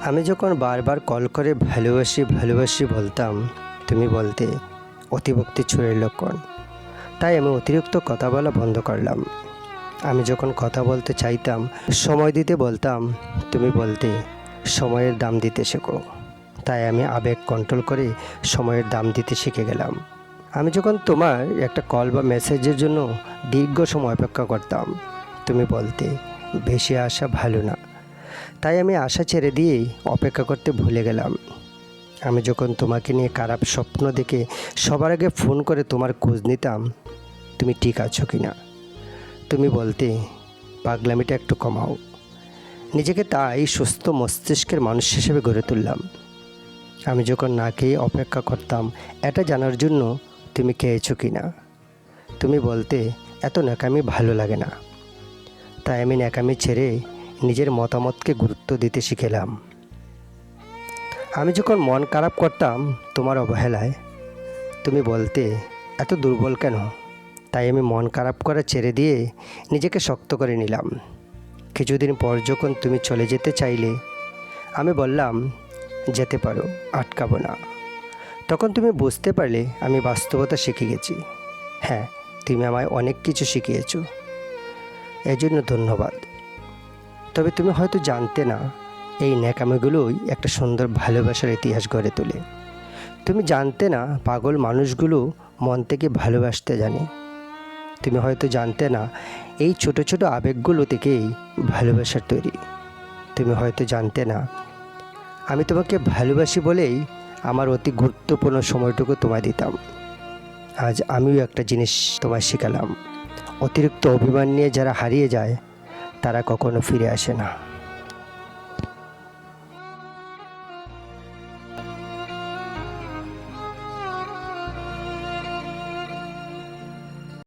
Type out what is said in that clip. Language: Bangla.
আমি যখন বারবার কল করে ভালোবাসি ভালোবাসি বলতাম, তুমি বলতে অতিভক্তি চোরের লক্ষণ। তাই আমি অতিরিক্ত কথা বলা বন্ধ করলাম। আমি যখন কথা বলতে চাইতাম, সময় দিতে বলতাম, তুমি বলতে সময়ের দাম দিতে শেখো। তাই আমি আবেগ কন্ট্রোল করে সময়ের দাম দিতে শিখে গেলাম। আমি যখন তোমার একটা কল বা মেসেজের জন্য দীর্ঘ সময় অপেক্ষা করতাম, তুমি বলতে বেশি আশা ভালো না। তাই আমি আশা ছেড়ে দিয়েই অপেক্ষা করতে ভুলে গেলাম। আমি যখন তোমাকে নিয়ে খারাপ স্বপ্ন দেখে সবার আগে ফোন করে তোমার খোঁজ নিতাম, তুমি ঠিক আছো কি না। তুমি বলতে পাগলামিটা একটু কমাও। নিজেকে তাই সুস্থ মস্তিষ্কের মানুষ হিসেবে গড়ে তুললাম। আমি যখন না খেয়ে অপেক্ষা করতাম এটা জানার জন্য তুমি খেয়েছো কি না। তুমি বলতে এত ন্যাকামি ভালো লাগে না। তাই আমি ন্যাকামি ছেড়ে নিজের মতামতকে গুরুত্ব দিতে শিখেলাম। আমি যখন মন খারাপ করতাম তোমার অবহেলায়, তুমি বলতে এত দুর্বল কেন। তাই আমি মন খারাপ করা ছেড়ে দিয়ে নিজেকে শক্ত করে নিলাম। কিছুদিন পর যখন তুমি চলে যেতে চাইলে, আমি বললাম যেতে পারো, আটকাবো না। তখন তুমি বুঝতে পারলে আমি বাস্তবতা শিখে গেছি। হ্যাঁ, তুমি আমায় অনেক কিছু শিখিয়েছো, এজন্য ধন্যবাদ। তবে তুমি হয়তো জানতে না, এই ন্যাকামিগুলোই একটা সুন্দর ভালোবাসার ইতিহাস গড়ে তোলে। তুমি জানতে না, পাগল মানুষগুলো মন থেকে ভালোবাসতে জানে। তুমি হয়তো জানতে না, এই ছোট ছোট আবেগগুলো থেকেই ভালোবাসার তৈরি। তুমি হয়তো জানতে না, আমি তোমাকে ভালোবাসি বলেই আমার অতি গুরুত্বপূর্ণ সময়টুকু তোমায় দিতাম। আজ আমিও একটা জিনিস তোমায় শেখালাম, অতিরিক্ত অভিমান নিয়ে যারা হারিয়ে যায় তারা কখনো ফিরে আসে না।